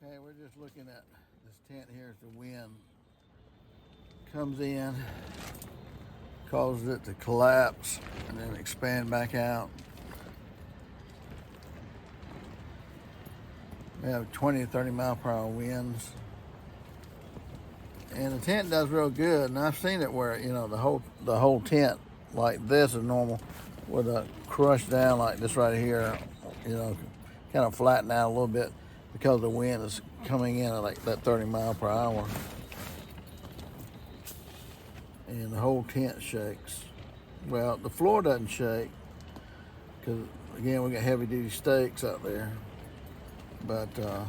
Okay, we're just looking at this tent here as the wind comes in, causes it to collapse and then expand back out. We have 20 to 30 mile per hour winds. And the tent does real good, and I've seen it where, you know, the whole tent like this is normal with a crush down like this right here, you know, kind of flatten out a little bit because the wind is coming in at like that 30 mile per hour. And the whole tent shakes. Well, the floor doesn't shake because, again, we got heavy duty stakes out there. But the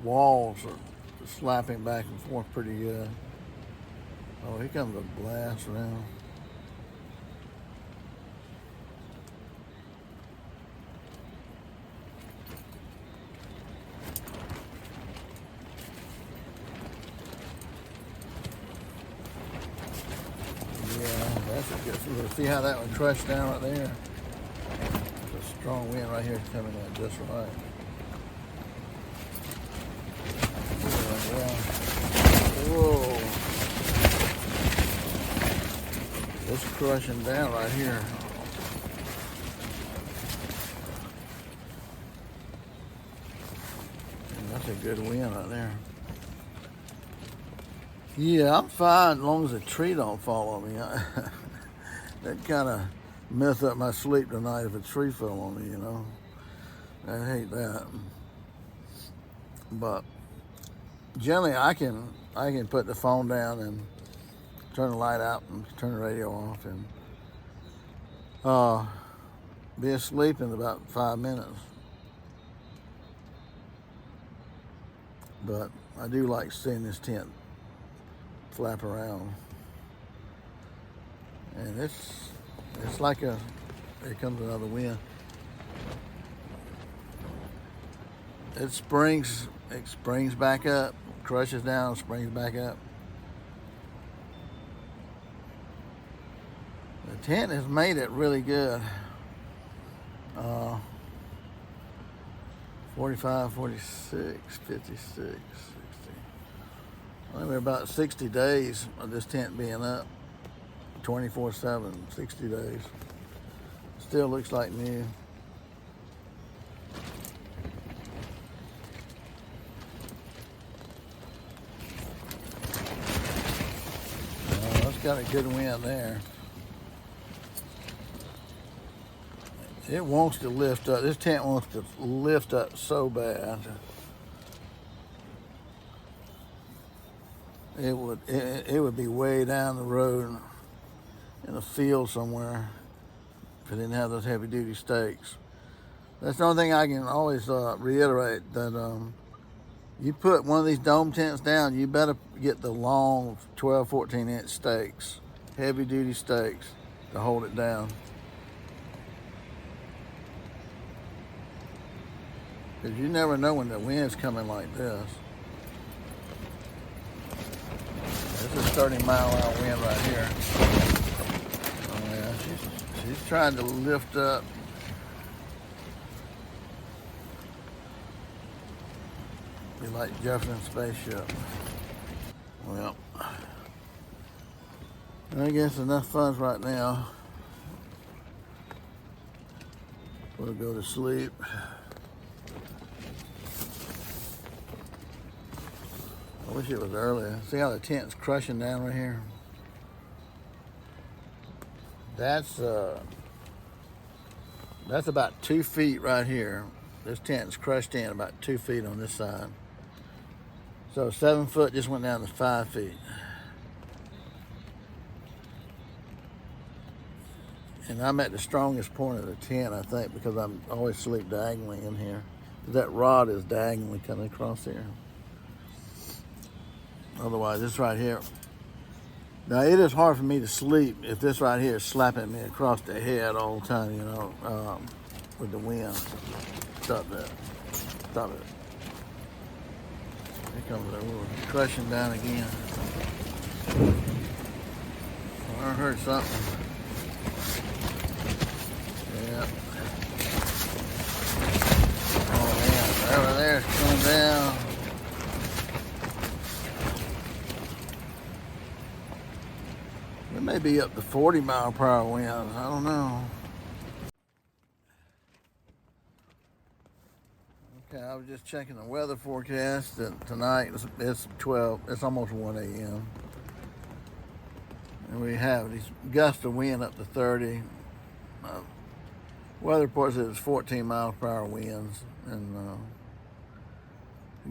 walls are slapping back and forth pretty good. Oh, here comes a blast now. Yeah, that's a good. See how that one crushed down right there? There's a strong wind right here coming in just right. Yeah. Whoa. It's crushing down right here. And that's a good wind right there. Yeah, I'm fine as long as a tree don't fall on me. That kind of mess up my sleep tonight if a tree fell on me, you know. I hate that. But generally, I can put the phone down and turn the light out and turn the radio off and be asleep in about 5 minutes. But I do like seeing this tent flap around, and it's like here comes another wind. It springs back up, crushes down, springs back up. The tent has made it really good. 45, 46, 56, 60. Well, we're about 60 days of this tent being up, 24/7, 60 days. Still looks like new. It's got a good wind there. It wants to lift up. This tent wants to lift up so bad. It would be way down the road in a field somewhere if it didn't have those heavy duty stakes. That's the only thing I can always reiterate, that you put one of these dome tents down, you better get the long 12, 14 inch stakes, heavy duty stakes to hold it down. Because you never know when the wind's coming like this. This is 30-mile-an-hour wind right here. Oh yeah, she's trying to lift up. Be like Jefferson's spaceship. Well, I guess enough fun right now. We'll go to sleep. I wish it was earlier. See how the tent's crushing down right here? That's about 2 feet right here. This tent's crushed in about 2 feet on this side. So 7 foot just went down to 5 feet. And I'm at the strongest point of the tent, I think, because I'm always sleep diagonally in here. That rod is diagonally coming across here. Otherwise, this right here. Now, it is hard for me to sleep if this right here is slapping me across the head all the time, you know, with the wind. Stop that. Stop it. Here comes that little crushing down again. Oh, I heard something. Yeah. Oh, man. Over there, it's coming down. It may be up to 40-mile-per-hour winds. I don't know. Okay, I was just checking the weather forecast. Tonight it's 12. It's almost 1 a.m. And we have these gusts of wind up to 30. Weather report says it's 14 miles per hour winds, and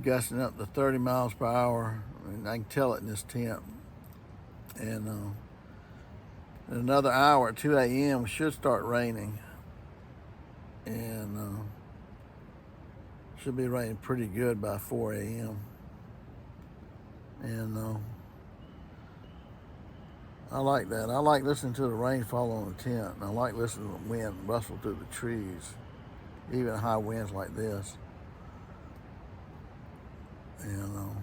gusting up to 30 miles per hour. I mean, I can tell it in this tent. And in another hour at 2 a.m. it should start raining, and should be raining pretty good by 4 a.m. And I like that. I like listening to the rain fall on the tent, and I like listening to the wind rustle through the trees, even high winds like this. And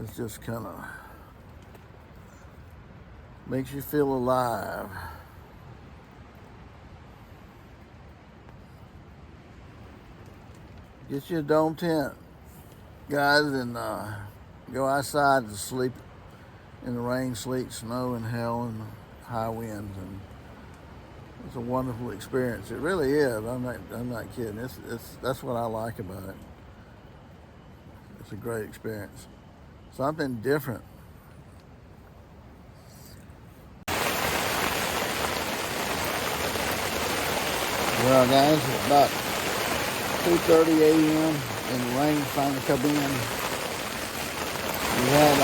it's just kind of makes you feel alive. Get you a dome tent, guys, and go outside and sleep in the rain, sleet, snow, and hail, and high winds. And it's a wonderful experience. It really is. I'm not kidding. That's what I like about it. It's a great experience. Something different. Well, guys, it's about 2:30 a.m. and the rain finally come in. We had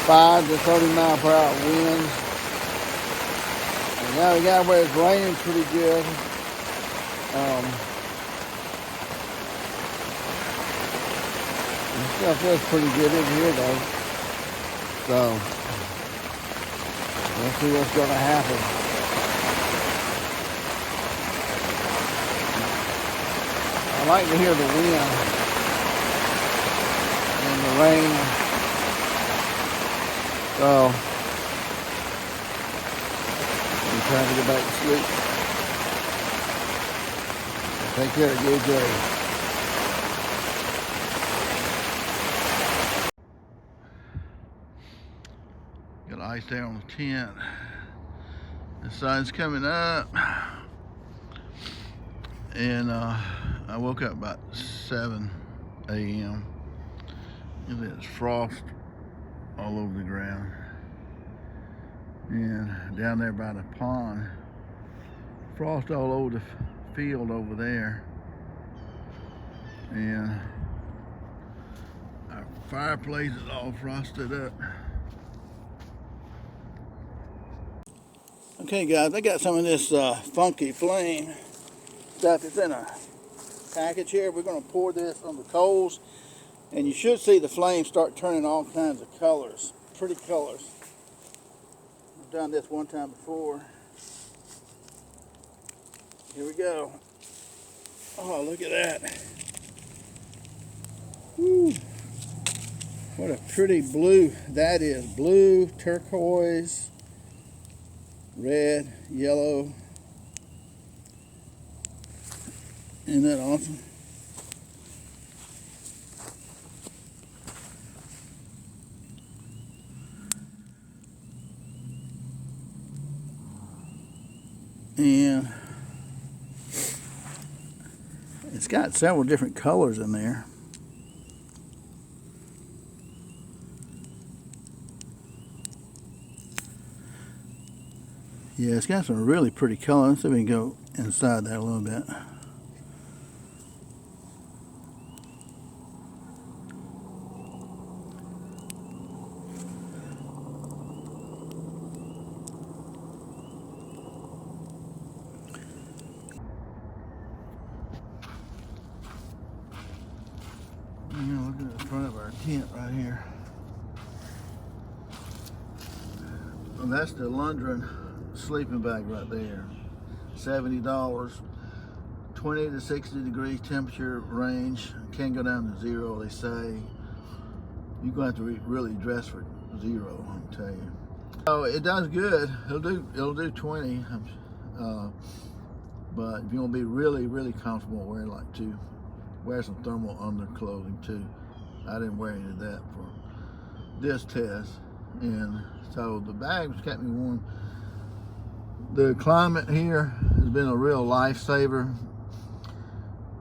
5 to 30-mile-per-hour winds, and now we got where it's raining pretty good. It still feels pretty good in here, though. So we'll see what's going to happen. I like to hear the wind and the rain. So I'm trying to get back to sleep. Take care, DJ. Got ice there on the tent. The sun's coming up. And I woke up about 7 a.m. and there's frost all over the ground. And down there by the pond, frost all over the field over there. And our fireplace is all frosted up. Okay, guys, I got some of this funky flame stuff. It's in a package here. We're going to pour this on the coals, and you should see the flame start turning all kinds of colors, pretty colors. I've done this one time before. Here we go. Oh, look at that. Woo. What a pretty blue that is. Blue, turquoise, red, yellow. Isn't that awesome? And it's got several different colors in there. Yeah, it's got some really pretty colors. Let's see if we can go inside there a little bit. Look at the front of our tent right here. Well, that's the Lundgren sleeping bag right there. $70. 20 to 60 degrees temperature range. Can't go down to 0, they say. You're going to have to really dress for 0, I can tell you. Oh, it does good. It'll do 20. But if you want to be really, really comfortable, wear some thermal underclothing too. I didn't wear any of that for this test. And so the bags kept me warm. The climate here has been a real lifesaver.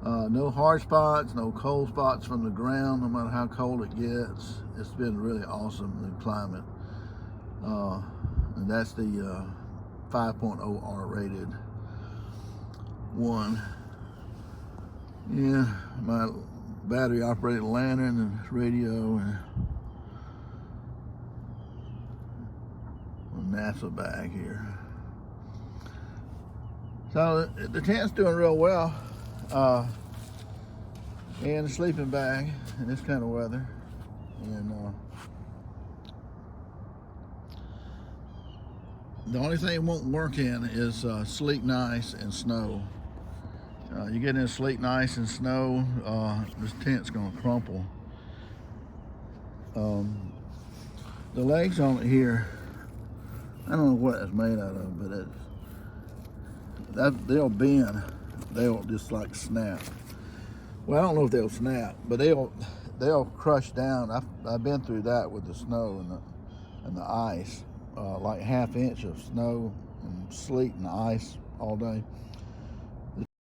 No hard spots, no cold spots from the ground, no matter how cold it gets. It's been really awesome, the climate. And that's the 5.0 R rated one. Yeah, my battery operated lantern and radio and a NASA bag here. So the tent's doing real well. And a sleeping bag in this kind of weather. And the only thing it won't work in is sleet and ice and snow. You get in sleet and ice and snow, this tent's gonna crumple. The legs on it here, I don't know what it's made out of, but they'll bend. They'll just like snap. Well, I don't know if they'll snap, but they'll crush down. I've been through that with the snow and the ice, like ½ inch of snow and sleet and ice all day.